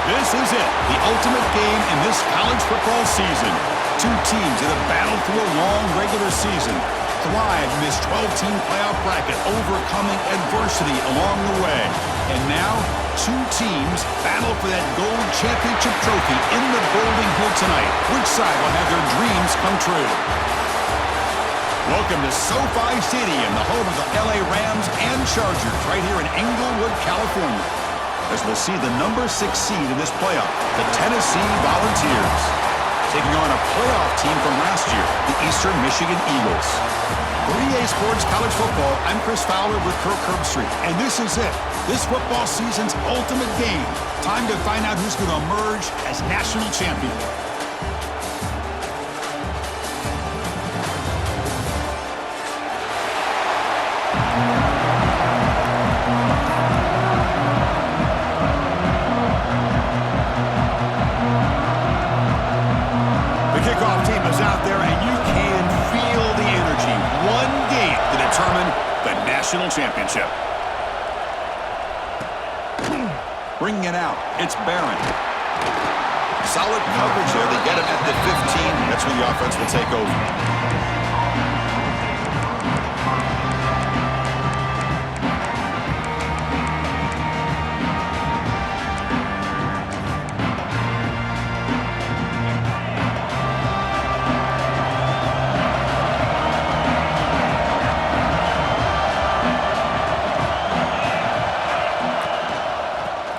This is it, the ultimate game in this college football season. Two teams that have battled through a long regular season, thrived in this 12-team playoff bracket, overcoming adversity along the way. And now, two teams battle for that gold championship trophy in the Golden Hill tonight. Which side will have their dreams come true? Welcome to SoFi Stadium, the home of the LA Rams and Chargers, right here in Englewood, California, as we'll see the number 6 seed in this playoff, the Tennessee Volunteers, taking on a playoff team from last year, the Eastern Michigan Eagles. For EA Sports College Football, I'm Chris Fowler with Kirk Herbstreit, and this is it, this football season's ultimate game. Time to find out who's going to emerge as national champion. National championship. Bringing it out, it's Barron. Solid coverage there. They get him at the 15. That's where the offense will take over.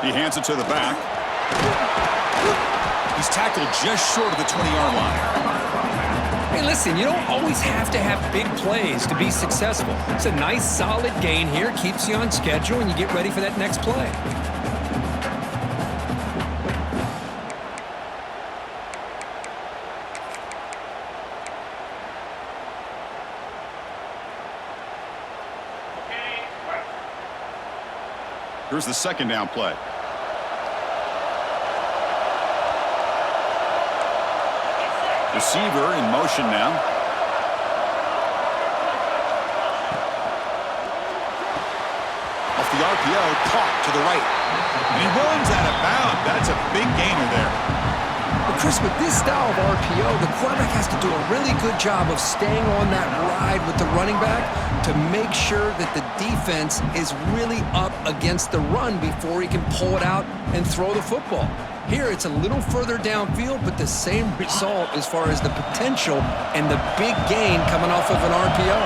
He hands it to the back. He's tackled just short of the 20-yard line. Hey, listen, you don't always have to have big plays to be successful. It's a nice, solid gain here. Keeps you on schedule, and you get ready for that next play. Here's the second down play. Receiver in motion now. Off the RPO, caught to the right. And he runs out of bounds. That's a big gainer there. But Chris, with this style of RPO, the quarterback has to do a really good job of staying on that ride with the running back to make sure that the defense is really up against the run before he can pull it out and throw the football. Here, it's a little further downfield, but the same result as far as the potential and the big gain coming off of an RPO.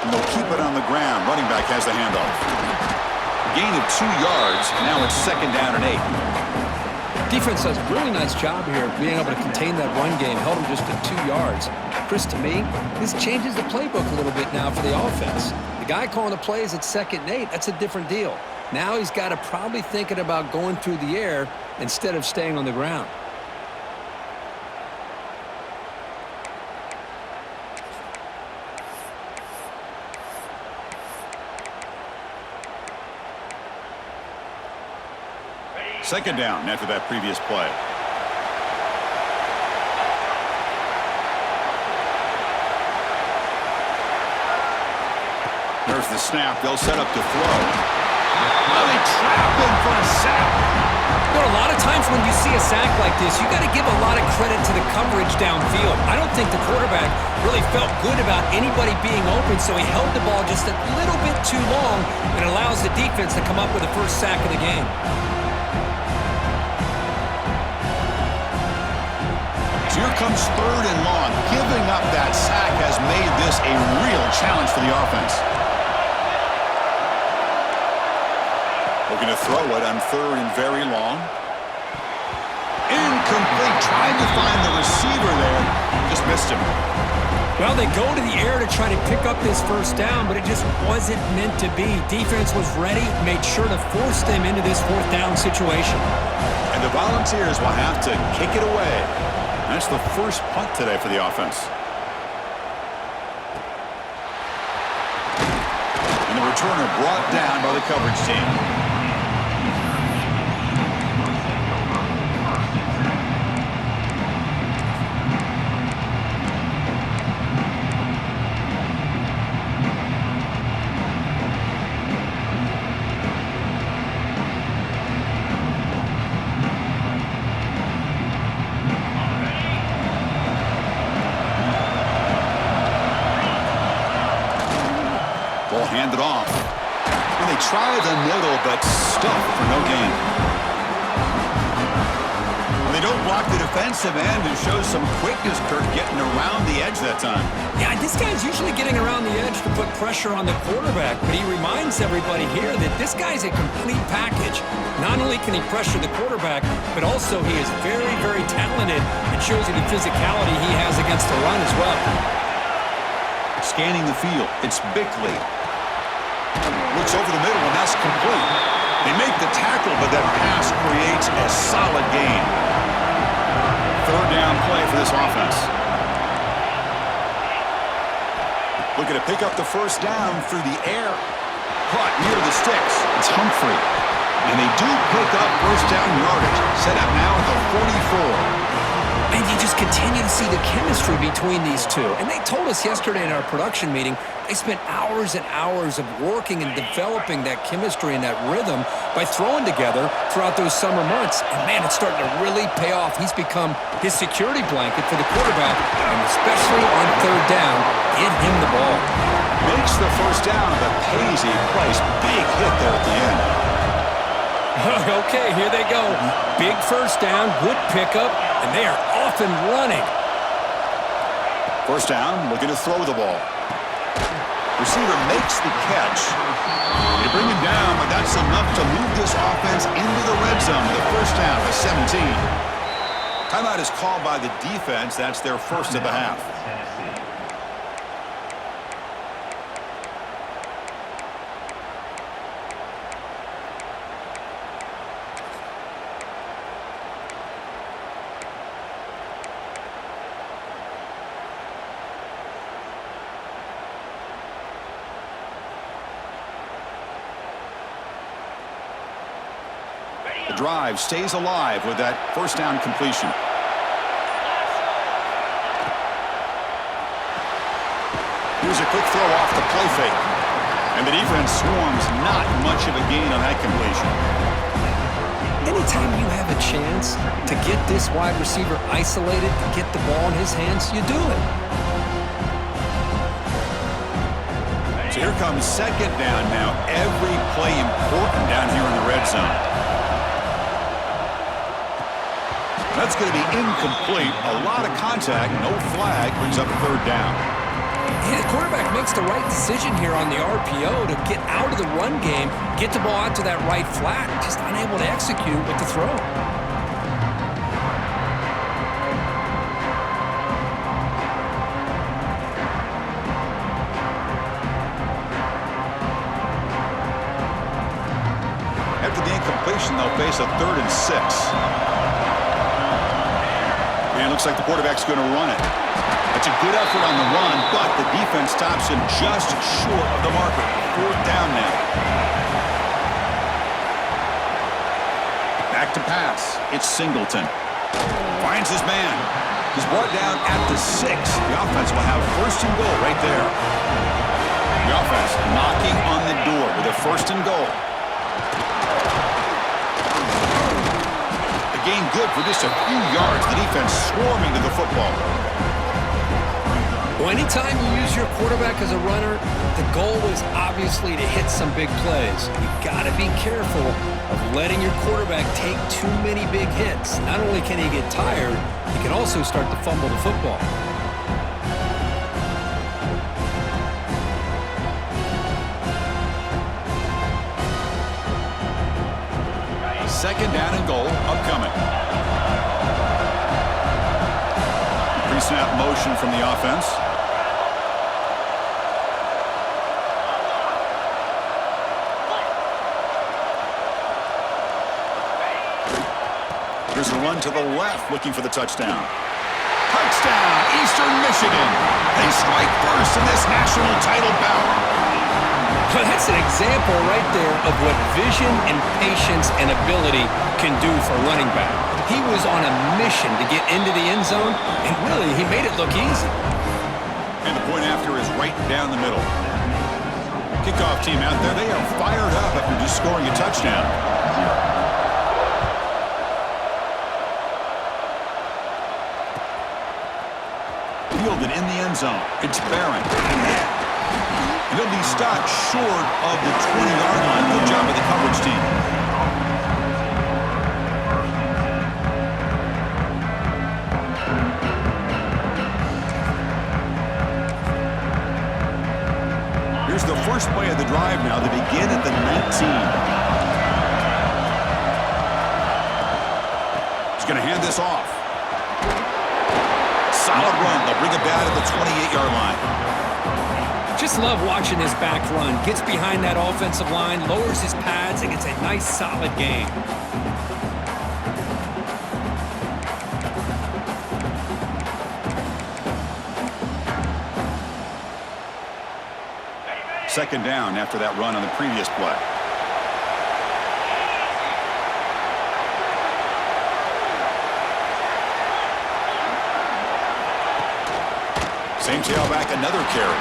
And they'll keep it on the ground. Running back has the handoff. Gain of 2 yards, and now it's second down and 8. Defense does a really nice job here of being able to contain that run game. Held him just at 2 yards. Chris, to me, this changes the playbook a little bit now for the offense. The guy calling the plays at 2nd and 8, that's a different deal. Now he's got to probably thinking about going through the air instead of staying on the ground. Second down after that previous play. There's the snap. They'll set up to throw. Well, they trap him for a sack. You know, a lot of times when you see a sack like this, you got to give a lot of credit to the coverage downfield. I don't think the quarterback really felt good about anybody being open, so he held the ball just a little bit too long and allows the defense to come up with the first sack of the game. Here comes 3rd and long. Giving up that sack has made this a real challenge for the offense. Looking to throw it on 3rd and very long. Incomplete. Trying to find the receiver there. Just missed him. Well, they go to the air to try to pick up this first down, but it just wasn't meant to be. Defense was ready, made sure to force them into this 4th down situation. And the Volunteers will have to kick it away. That's the first punt today for the offense. And the returner brought down by the coverage team. hand it off. And they try the middle, but stuffed for no gain. They don't block the defensive end and shows some quickness, Kirk, getting around the edge that time. Yeah, this guy's usually getting around the edge to put pressure on the quarterback, but he reminds everybody here that this guy's a complete package. Not only can he pressure the quarterback, but also he is very, very talented and shows you the physicality he has against the run as well. Scanning the field, it's Bickley. Looks over the middle, and that's complete. They make the tackle, but that pass creates a solid gain. Third down play for this offense. Looking to pick up the first down through the air. Caught near the sticks. It's Humphrey. And they do pick up first down yardage. Set up now at the 44. And you just continue to see the chemistry between these two. And they told us yesterday in our production meeting, they spent hours and hours of working and developing that chemistry and that rhythm by throwing together throughout those summer months. And man, it's starting to really pay off. He's become his security blanket for the quarterback, and especially on third down, get him the ball. Makes the first down, but pays a price. Big hit there at the end. Okay, here they go. Big first down, good pickup, and they are off and running. First down, looking to throw the ball. Receiver makes the catch. They bring him down, but that's enough to move this offense into the red zone with a first down at 17. Timeout is called by the defense. That's their first of the half. The drive stays alive with that first down completion. Here's a quick throw off the play fake. And the defense swarms, not much of a gain on that completion. Anytime you have a chance to get this wide receiver isolated, to get the ball in his hands, you do it. So here comes second down now. Every play important down here in the red zone. That's going to be incomplete. A lot of contact, no flag, brings up third down. Yeah, the quarterback makes the right decision here on the RPO to get out of the run game, get the ball out to that right flat, just unable to execute with the throw. After the incompletion, they'll face a 3rd and 6. And it looks like the quarterback's going to run it. It's a good effort on the run, but the defense stops him just short of the marker. 4th down now. Back to pass. It's Singleton. Finds his man. He's brought down at the 6. The offense will have first and goal right there. The offense knocking on the door with a first and goal. Gain good for just a few yards. The defense swarming to the football. Well, anytime you use your quarterback as a runner, the goal is obviously to hit some big plays. You've got to be careful of letting your quarterback take too many big hits. Not only can he get tired, he can also start to fumble the football. Second down and goal upcoming. Pre-snap motion from the offense. Here's a run to the left, looking for the touchdown. Touchdown, Eastern Michigan. They strike first in this national title bout. Well, that's an example right there of what vision and patience and ability can do for running back. He was on a mission to get into the end zone, and really, he made it look easy. And the point after is right down the middle. Kickoff team out there, they are fired up after just scoring a touchdown. Fielded in the end zone. It's Barron. And he'll be stopped short of the 20-yard line. Good job of the coverage team. Here's the first play of the drive now. They begin at the 19. He's going to hand this off. Solid run. They'll bring it back at the 28-yard line. Just love watching this back run. Gets behind that offensive line, lowers his pads, and gets a nice, solid gain. Second down after that run on the previous play. Same tailback, another carry.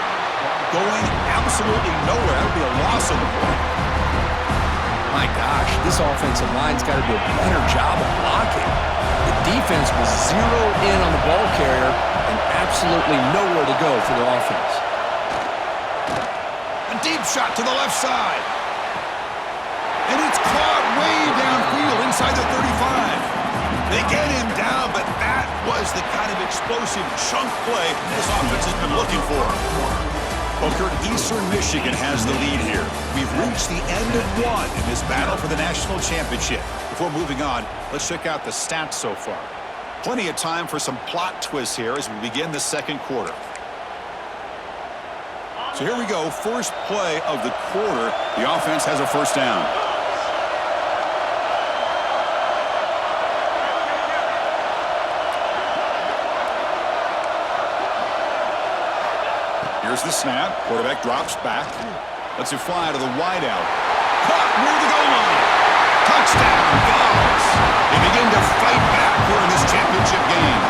Going absolutely nowhere. That would be a loss on the play. My gosh, this offensive line's got to do a better job of blocking. The defense was zeroed in on the ball carrier and absolutely nowhere to go for the offense. A deep shot to the left side. And it's caught way downfield inside the 35. They get him down, but that was the kind of explosive chunk play this offense has been looking for. Booker, Eastern Michigan has the lead here. We've reached the end of one in this battle for the national championship. Before moving on, let's check out the stats so far. Plenty of time for some plot twists here as we begin the second quarter. So here we go, first play of the quarter. The offense has a first down. Here's the snap. Quarterback drops back. Lets it fly to the wideout. Caught near the goal line. Touchdown, Vols. They begin to fight back here in this championship game.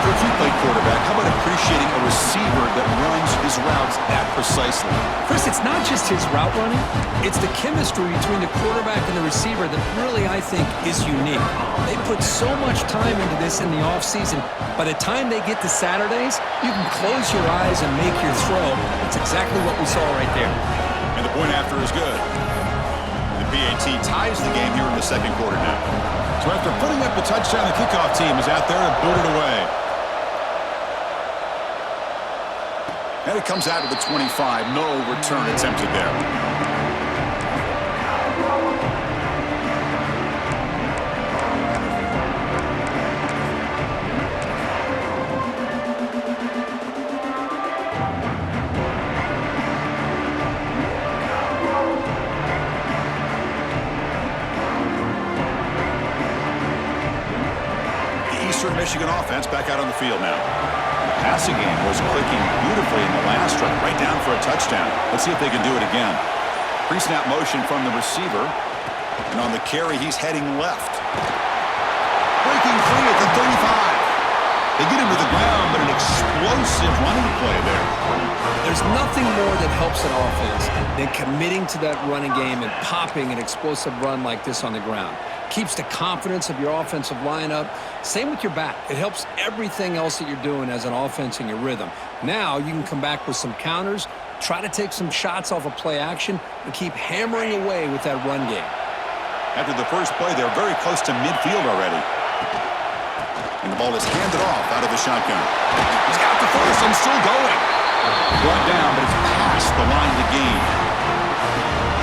If you play quarterback, how about appreciating a receiver that runs his routes that precisely? Chris, it's not just his route running. It's the chemistry between the quarterback and the receiver that really, I think, is unique. They put so much time into this in the offseason. By the time they get to Saturdays, you can close your eyes and make your throw. That's exactly what we saw right there. And the point after is good. The PAT ties the game here in the second quarter now. So after putting up the touchdown, the kickoff team is out there to boot it away. And it comes out to the 25. No return attempted there. Michigan offense back out on the field now. The passing game was clicking beautifully in the last drive, right down for a touchdown. Let's see if they can do it again. Pre-snap motion from the receiver. And on the carry, he's heading left. Breaking free at the 35. They get him to the ground, but an explosive running play there. There's nothing more that helps an offense than committing to that running game and popping an explosive run like this on the ground. Keeps the confidence of your offensive lineup. Same with your back. It helps everything else that you're doing as an offense in your rhythm. Now you can come back with some counters, try to take some shots off of play action, and keep hammering away with that run game. After the first play, they're very close to midfield already. And the ball is handed off out of the shotgun. He's got the first and still going. Brought down, but it's past the line of the game.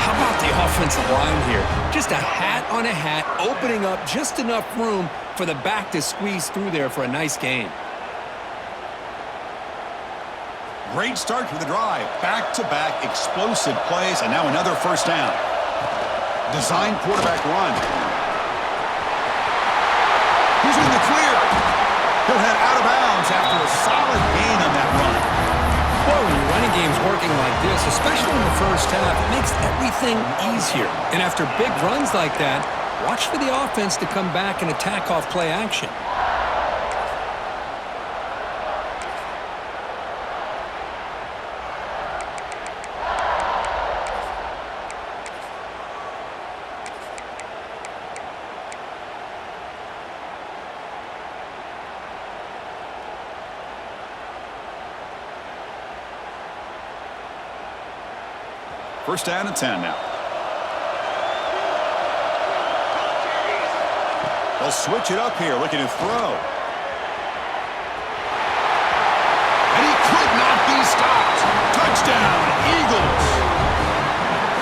How about the offensive line here? Just a hat on a hat, opening up just enough room for the back to squeeze through there for a nice gain. Great start to the drive. Back-to-back explosive plays, and now another first down. Design quarterback run. He's in the clear. He'll head out of bounds after a solid gain on that run. Boy, when your running game's working like this, especially in the first half, it makes everything easier. And after big runs like that, watch for the offense to come back and attack off play action. First down and 10 now. They'll switch it up here, looking to throw. And he could not be stopped. Touchdown, Eagles.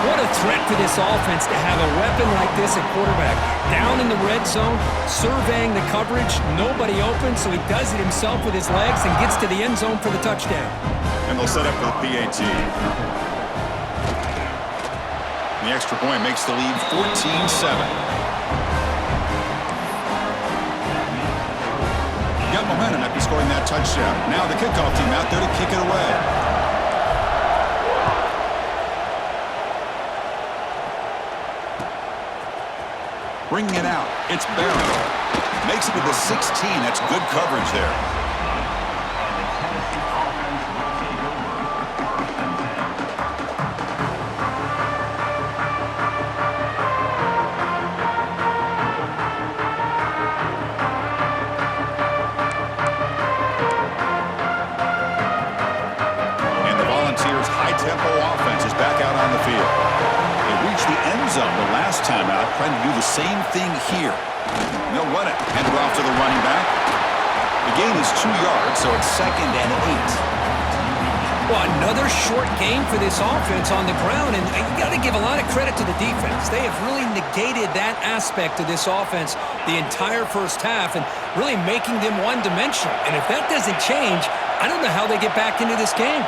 What a threat for this offense to have a weapon like this at quarterback. Down in the red zone, surveying the coverage, nobody open, so he does it himself with his legs and gets to the end zone for the touchdown. And they'll set up for the PAT. The extra point makes the lead 14-7. Got momentum after scoring that touchdown. Now the kickoff team out there to kick it away. Bringing it out, it's Barron. Makes it to the 16. That's good coverage there. And the Volunteers' high-tempo offense is back out on the field. They reached the end zone the last time out, trying to do the same thing here. They'll run it. Hand it off to the running back. The gain is 2 yards, so it's 2nd and 8. Well, another short game for this offense on the ground, and you got to give a lot of credit to the defense. They have really negated that aspect of this offense the entire first half and really making them one-dimensional. And if that doesn't change, I don't know how they get back into this game.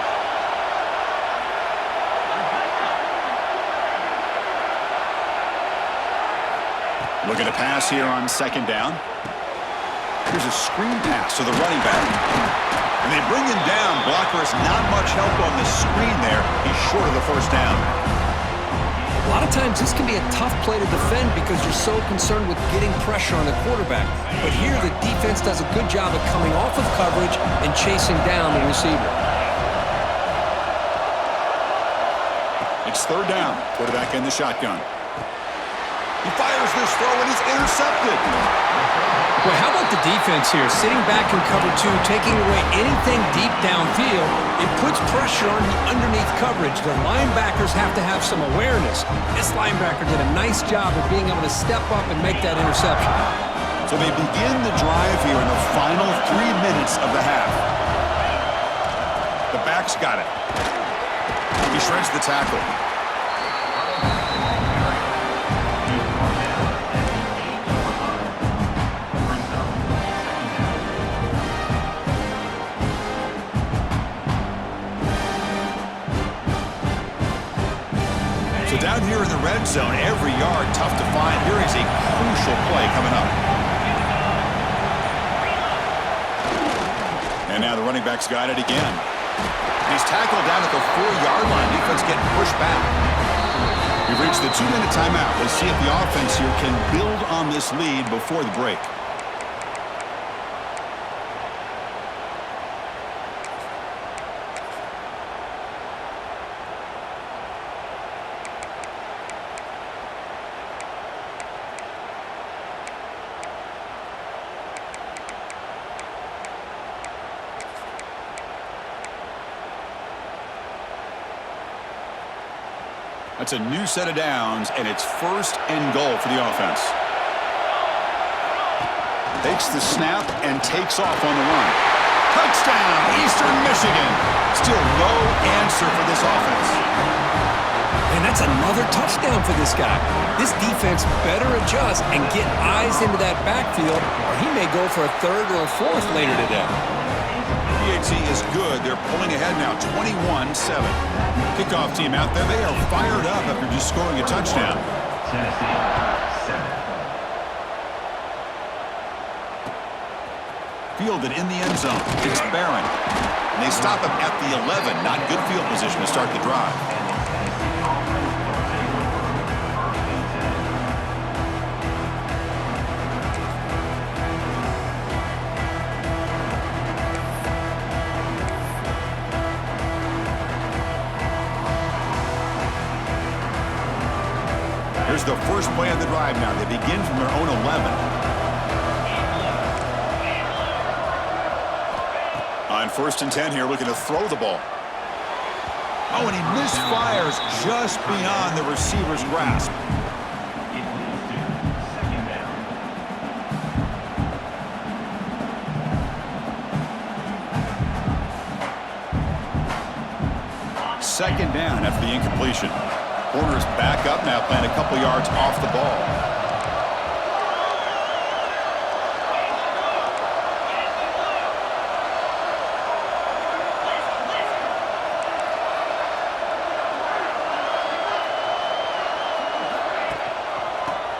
Looking to pass here on 2nd down. Here's a screen pass to the running back. And they bring him down. Blocker has not much help on the screen there. He's short of the first down. A lot of times this can be a tough play to defend because you're so concerned with getting pressure on the quarterback. But here the defense does a good job of coming off of coverage and chasing down the receiver. It's 3rd down. Quarterback in the shotgun. He fires this throw and he's intercepted. Well, how about the defense here? Sitting back in cover 2, taking away anything deep downfield. It puts pressure on the underneath coverage. The linebackers have to have some awareness. This linebacker did a nice job of being able to step up and make that interception. So they begin the drive here in the final 3 minutes of the half. The back's got it. He shreds the tackle. So down here in the red zone, every yard tough to find. Here is a crucial play coming up. And now the running back's got it again. He's tackled down at the 4-yard line. Defense getting pushed back. We've reached the 2-minute timeout. We'll see if the offense here can build on this lead before the break. That's a new set of downs, and it's 1st and goal for the offense. Takes the snap and takes off on the run. Touchdown, Eastern Michigan. Still no answer for this offense. And that's another touchdown for this guy. This defense better adjust and get eyes into that backfield, or he may go for a 3rd or a 4th later today. PAT is good. They're pulling ahead now, 21-7. Kickoff team out there. They are fired up after just scoring a touchdown. Fielded in the end zone. It's Barron. And they stop him at the 11. Not good field position to start the drive. Here's the first play of the drive now. They begin from their own 11. On 1st and 10 here, looking to throw the ball. Oh, and he misfires just beyond the receiver's grasp. Second down after the incompletion. Corner's back up now, playing a couple yards off the ball.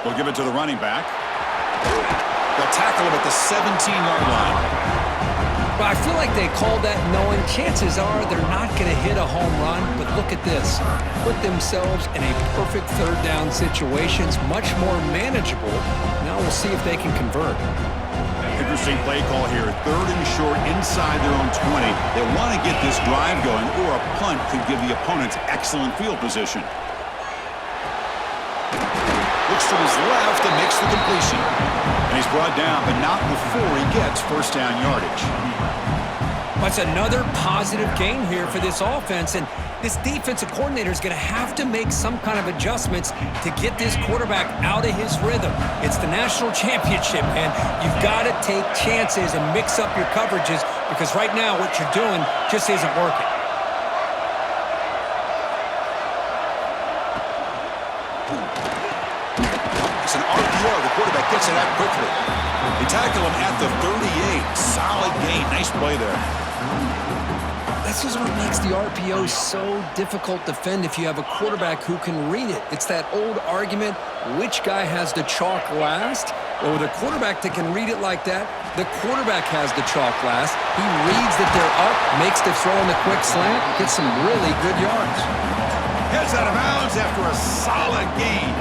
They'll give it to the running back. They'll tackle him at the 17-yard line. But I feel like they called that knowing chances are they're not going to hit a home run. But look at this. Put themselves in a perfect third down situation. It's much more manageable. Now we'll see if they can convert. Interesting play call here. Third and short inside their own 20. They want to get this drive going, or a punt could give the opponents excellent field position. Looks to his left and makes the completion. And he's brought down, but not before he gets first down yardage. That's another positive gain here for this offense, and this defensive coordinator is going to have to make some kind of adjustments to get this quarterback out of his rhythm. It's the national championship, man. You've got to take chances and mix up your coverages because right now what you're doing just isn't working. It's an RPO. The quarterback gets it out quickly. They tackle him at the 38. Solid gain. Nice play there. This is what makes the RPO so difficult to defend if you have a quarterback who can read it. It's that old argument, which guy has the chalk last? Well, with a quarterback that can read it like that, the quarterback has the chalk last. He reads that they're up, makes the throw in the quick slant, gets some really good yards. Heads out of bounds after a solid gain.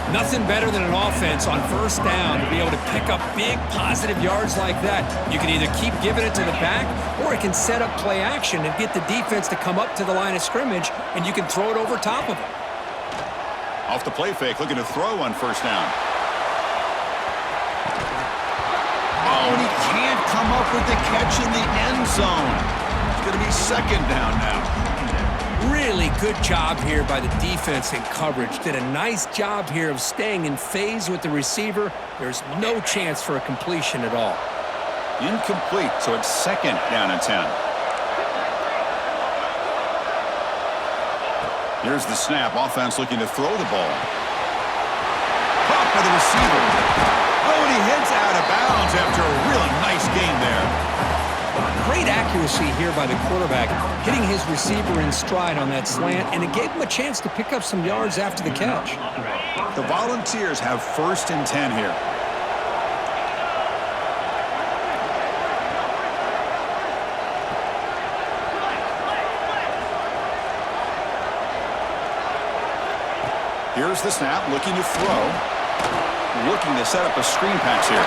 Nothing better than an offense on first down to be able to pick up big positive yards like that. You can either keep giving it to the back or it can set up play action and get the defense to come up to the line of scrimmage and you can throw it over top of them. Off the play fake, looking to throw on first down. Oh, and he can't come up with the catch in the end zone. It's going to be second down now. Really good job here by the defense in coverage. Did a nice job here of staying in phase with the receiver. There's no chance for a completion at all. Incomplete, so it's second down and 10. Here's the snap. Offense looking to throw the ball. Caught by the receiver. Oh, and he heads out of bounds after a really nice gain there. Great accuracy here by the quarterback, hitting his receiver in stride on that slant, and it gave him a chance to pick up some yards after the catch. The Volunteers have first and 10 here. Here's the snap, looking to throw. Looking to set up a screen pass here.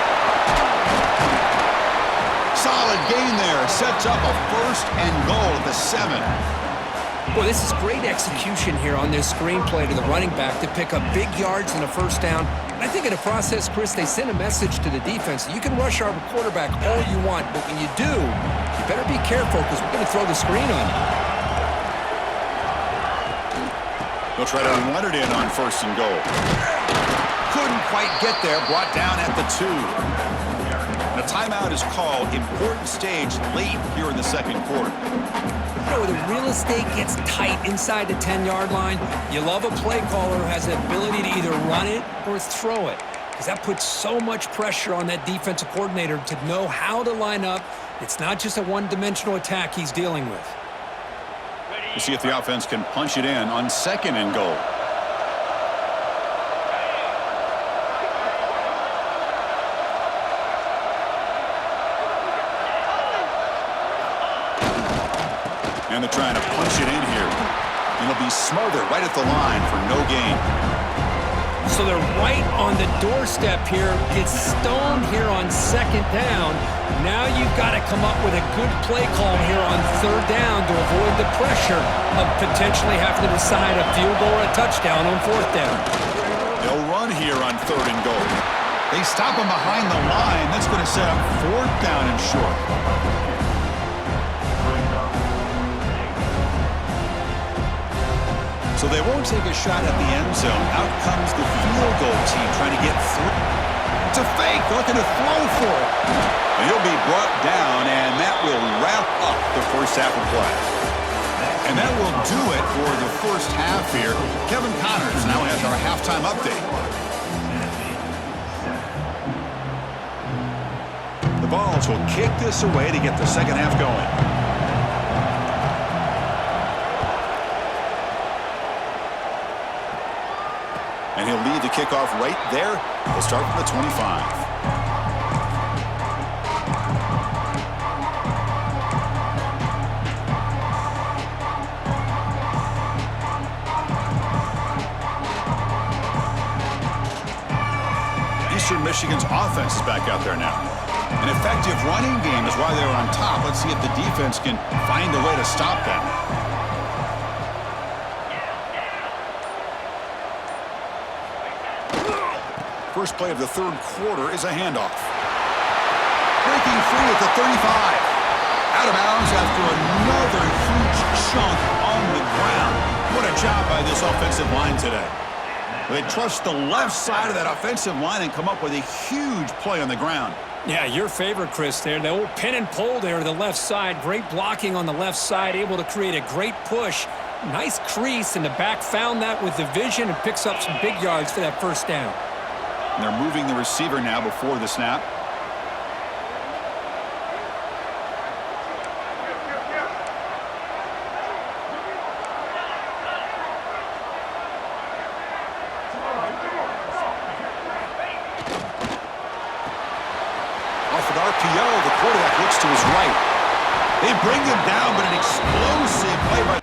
Solid gain there. Sets up a first and goal at the 7. Boy, this is great execution here on this screenplay to the running back to pick up big yards in the first down. I think in the process, Chris, they sent a message to the defense. You can rush our quarterback all you want, but when you do, you better be careful because we're going to throw the screen on you. They'll try to run it in on first and goal. Couldn't quite get there. Brought down at the 2. The timeout is called. Important stage late here in the second quarter. You know, when the real estate gets tight inside the 10-yard line, you love a play caller who has the ability to either run it or throw it, because that puts so much pressure on that defensive coordinator to know how to line up. It's not just a one-dimensional attack he's dealing with. We'll see if the offense can punch it in on second and goal. And they're trying to punch it in here. And it'll be smothered right at the line for no gain. So they're right on the doorstep here. Gets stoned here on second down. Now you've got to come up with a good play call here on third down to avoid the pressure of potentially having to decide a field goal or a touchdown on fourth down. They'll run here on third and goal. They stop him behind the line. That's going to set up fourth down and short. So they won't take a shot at the end zone. Out comes the field goal team trying to get through. It's a fake. Looking to throw for it. And he'll be brought down, and that will wrap up the first half of play. And that will do it for the first half here. Kevin Connors now has our halftime update. The Vols will kick this away to get the second half going. And he'll lead the kickoff right there. He'll start from the 25. Eastern Michigan's offense is back out there now. An effective running game is why they're on top. Let's see if the defense can find a way to stop them. First play of the third quarter is a handoff. Breaking free at the 35. Out of bounds after another huge chunk on the ground. What a job by this offensive line today. They trust the left side of that offensive line and come up with a huge play on the ground. Yeah, your favorite, Chris, there. The old pin and pull there to the left side. Great blocking on the left side, able to create a great push. Nice crease, and the back found that with the vision and picks up some big yards for that first down. And they're moving the receiver now before the snap. Off an RPO, the quarterback looks to his right. They bring him down, but an explosive play by